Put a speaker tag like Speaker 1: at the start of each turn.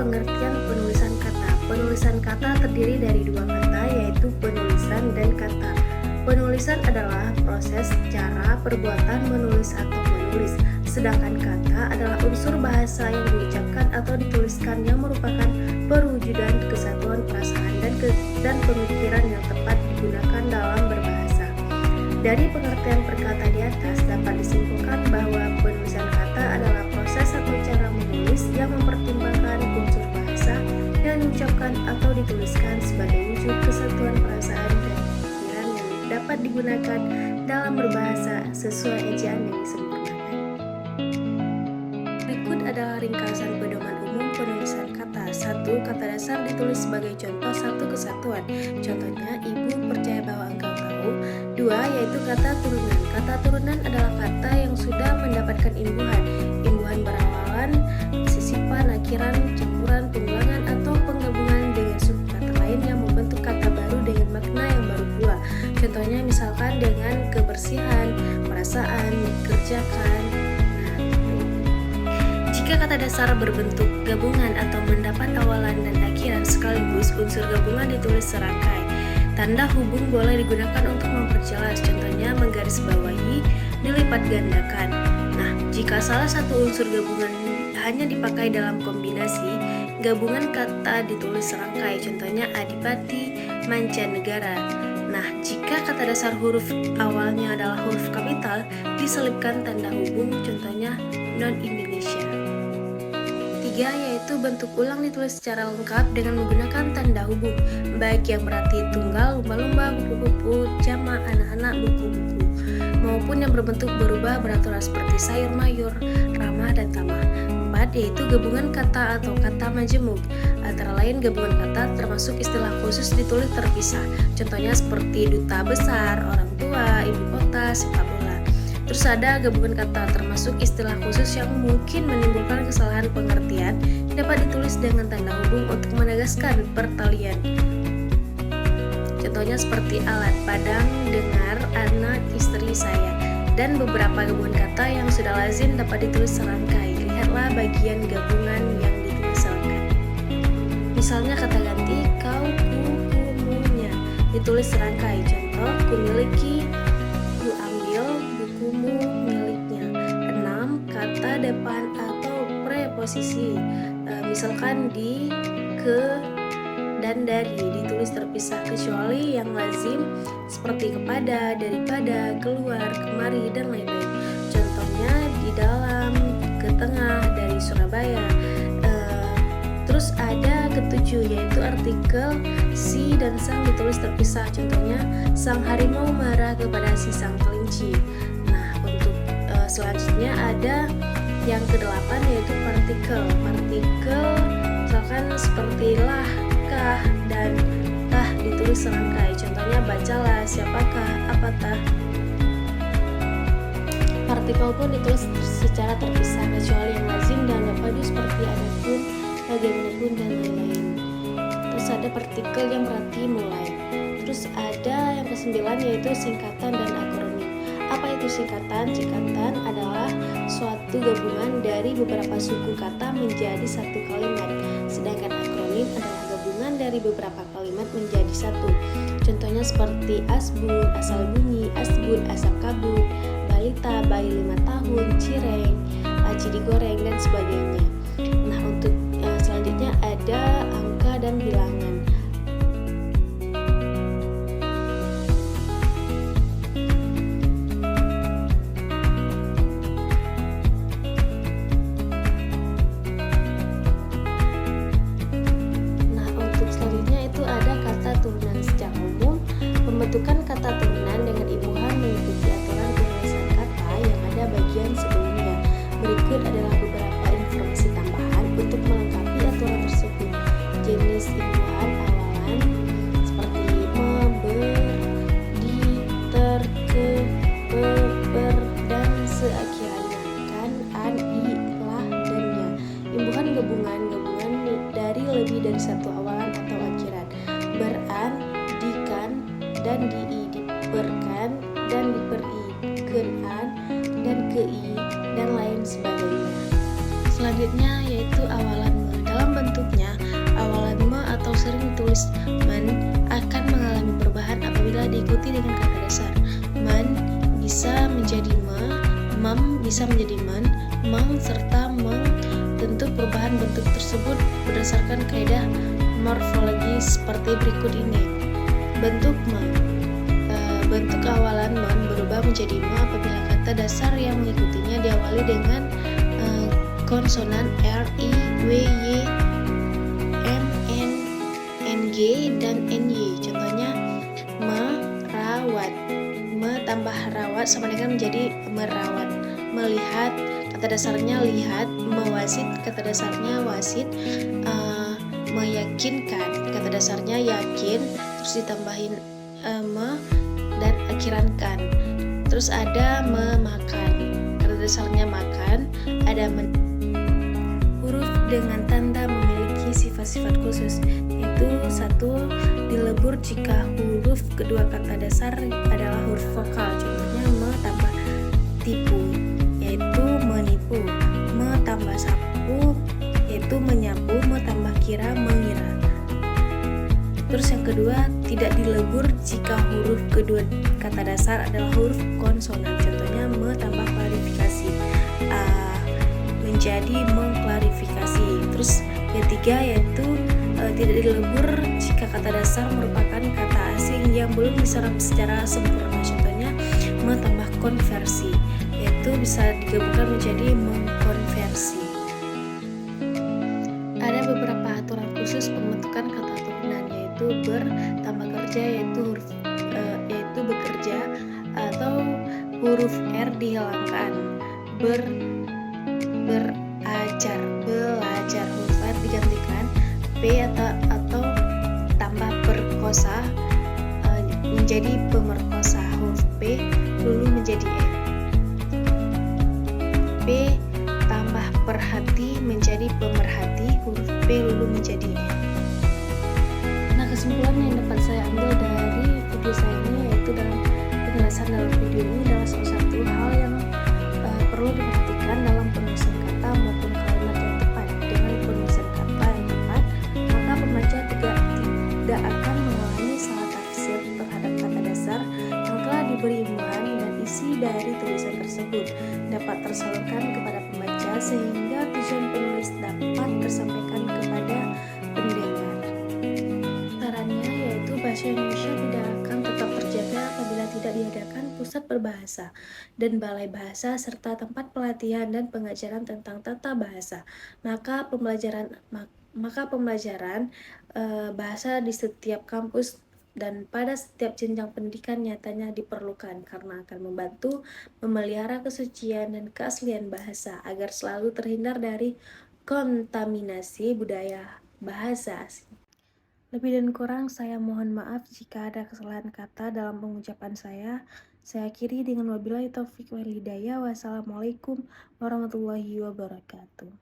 Speaker 1: pengertian penulisan kata. Penulisan kata terdiri dari dua kata, yaitu penulisan dan kata. Penulisan adalah proses, cara, perbuatan menulis atau menulis. Sedangkan kata adalah unsur bahasa yang diucapkan atau dituliskan yang merupakan perwujudan kesatuan perasaan dan pemikiran yang tepat digunakan dalam berbahasa. Dari pengertian perkata di atas dapat disimpulkan bahwa penulisan kata adalah proses atau cara menulis yang mempertimbangkan unsur bahasa yang diucapkan atau dituliskan sebagai wujud kesatuan perasaan dan pikiran yang dapat digunakan dalam berbahasa sesuai ejaan yang disempurnakan. Berikut adalah ringkasan pedoman umum penulisan kata. 1. Kata dasar ditulis sebagai contoh satu kesatuan. Contohnya, ibu percaya bahwa engkau tahu. 2. Yaitu kata turunan. Kata turunan adalah kata yang sudah mendapatkan imbuhan. Imbuhan berawalan, sisipan, akhiran, campuran, pengulangan, atau penggabungan dengan suku kata lain yang membentuk kata baru dengan makna yang baru pula. Contohnya misalkan dengan kebersihan, perasaan, dikerjakan. Jika kata dasar berbentuk gabungan atau mendapat awalan dan akhiran sekaligus, unsur gabungan ditulis serangkai. Tanda hubung boleh digunakan untuk memperjelas, contohnya menggarisbawahi, dilipat gandakan. Nah, jika salah satu unsur gabungan hanya dipakai dalam kombinasi, gabungan kata ditulis serangkai, contohnya adipati, mancanegara. Nah, jika kata dasar huruf awalnya adalah huruf kapital, diselipkan tanda hubung, contohnya non-Indonesia. 3. Yaitu bentuk ulang ditulis secara lengkap dengan menggunakan tanda hubung, baik yang berarti tunggal, lumba-lumba, kupu-kupu, jamak, anak-anak, buku-buku, maupun yang berbentuk berubah beraturan seperti sayur mayur, ramah, dan tamah. 4. Yaitu gabungan kata atau kata majemuk. Antara lain gabungan kata termasuk istilah khusus ditulis terpisah, contohnya seperti duta besar, orang tua, ibu kota, sepak bola. Terus ada gabungan kata termasuk istilah khusus yang mungkin menimbulkan kesalahan pengertian, dapat ditulis dengan tanda hubung untuk menegaskan pertalian. Contohnya seperti alat, padang, dengar, anak, istri, saya. Dan beberapa gabungan kata yang sudah lazim dapat ditulis serangkai. Lihatlah bagian gabungan yang ditulis serangkai. Misalnya kata ganti, kau, kumunya, ditulis serangkai. Contoh, kumiliki, ku ambil, bukumu, miliknya. 6. Kata depan atau preposisi, misalkan di, ke, dan dari, ditulis terpisah kecuali yang lazim seperti kepada, daripada, keluar, kemari, dan lain-lain. Contohnya di dalam, ke tengah, dari Surabaya. Terus ada ketujuh, yaitu artikel si dan sang ditulis terpisah. Contohnya sang harimau marah kepada si sang kelinci. Nah, untuk selanjutnya ada yang kedelapan, yaitu partikel. Partikel misalkan seperti lah, kah, dan tah ditulis serangkai. Contohnya bacalah, siapakah, apatah. Partikel pun ditulis secara terpisah kecuali yang lazim dan padu seperti adapun, bagaimanapun, dan lain-lain. Terus ada partikel yang berarti mulai. Terus ada yang kesembilan, yaitu singkatan dan akronim. Apa itu singkatan? Singkatan adalah suatu gabungan dari beberapa suku kata menjadi satu kalimat. Sedangkan akronim adalah gabungan dari beberapa kalimat menjadi satu. Contohnya seperti asbun, asal bunyi, asbun, asap kabut, balita, bayi 5 tahun, cireng, aci digoreng, dan sebagainya. Nah, untuk selanjutnya ada angka dan bilangan. Nah, untuk selanjutnya itu ada kata turunan. Secara umum, pembentukan kata turunan dengan imbuhan mengikuti aturan penulisan kata yang ada bagian sebelumnya. Berikut adalah beberapa informasi tambahan untuk melengkapi aturan tersebut. Jenis imbuhan awalan seperti me, ber, di, ter, ke, pe, ber, dan seakhirannya, kan, an, i, lah, dan ya. Imbuhan gabungan dari lebih dari satu awalan atau akhiran. Beran, dikan, dan di, diperkan, dan diperi, kenan, dan kei, dan lain sebagainya. Selanjutnya yaitu awalan mulai. Dalam bentuknya, awalan me atau sering ditulis men akan mengalami perubahan apabila diikuti dengan kata dasar. Men bisa menjadi me, mem bisa menjadi men, meng serta meng. Tentu perubahan bentuk tersebut berdasarkan kaidah morfologi seperti berikut ini. Bentuk me. Bentuk awalan men berubah menjadi me apabila kata dasar yang mengikutinya diawali dengan konsonan R, I, W, Y, M, N, NG, dan NY. Contohnya merawat. Me tambah rawat sama dengan menjadi merawat. Melihat, kata dasarnya lihat. Mewasit, kata dasarnya wasit. Meyakinkan, kata dasarnya yakin. Terus ditambahin me dan akhiran kan. Terus ada memakan, kata dasarnya makan. Ada huruf dengan tanda memiliki sifat-sifat khusus, yaitu 1. Dilebur jika huruf kedua kata dasar adalah huruf vokal. Contohnya me tambah tipu, yaitu menipu. Me tambah sapu, yaitu menyapu. Me tambah kira, mengira. Terus yang kedua, tidak dilebur jika huruf kedua kata dasar adalah huruf konsonan. Contohnya me tambah klarifikasi, menjadi mengklarifikasi. Terus yang ketiga yaitu tidak dilebur jika kata dasar merupakan kata asing yang belum diserap secara sempurna. Contohnya me tambah konversi, yaitu bisa digabungkan menjadi mengkonversi. Ada beberapa aturan khusus pembentukan kata turunan, yaitu ber tambah kerja, yaitu bekerja, atau huruf R dihilangkan. Belajar, huruf R digantikan P atau tambah perkosa menjadi pemerkosa. Huruf P lulu menjadi E. P tambah perhati menjadi pemerhati. Huruf P lulu menjadi E. Nah, kesimpulan yang dapat saya ambil dari video saya ini, yaitu dalam penjelasan dalam video ini adalah salah satu hal yang perlu diperhatikan dalam penulisan kata maupun kalimat yang tepat. Dengan penulisan kata yang tepat, maka pembaca tidak akan mengalami salah tafsir terhadap kata dasar yang telah diberi imbuhan, dan isi dari tulisan tersebut dapat tersalurkan kepada pembaca sehingga tujuan penulis dapat tersampaikan kepada pendengar. Sarannya yaitu bahasa Indonesia tidak akan tetap terjaga apabila tidak diadakan pusat berbahasa dan balai bahasa serta tempat pelatihan dan pengajaran tentang tata bahasa. Maka pembelajaran bahasa di setiap kampus dan pada setiap jenjang pendidikan nyatanya diperlukan karena akan membantu memelihara kesucian dan keaslian bahasa agar selalu terhindar dari kontaminasi budaya bahasa asing. Lebih dan kurang saya mohon maaf jika ada kesalahan kata dalam pengucapan saya. Saya akhiri dengan wabillahi taufik wal hidayah. Wassalamualaikum warahmatullahi wabarakatuh.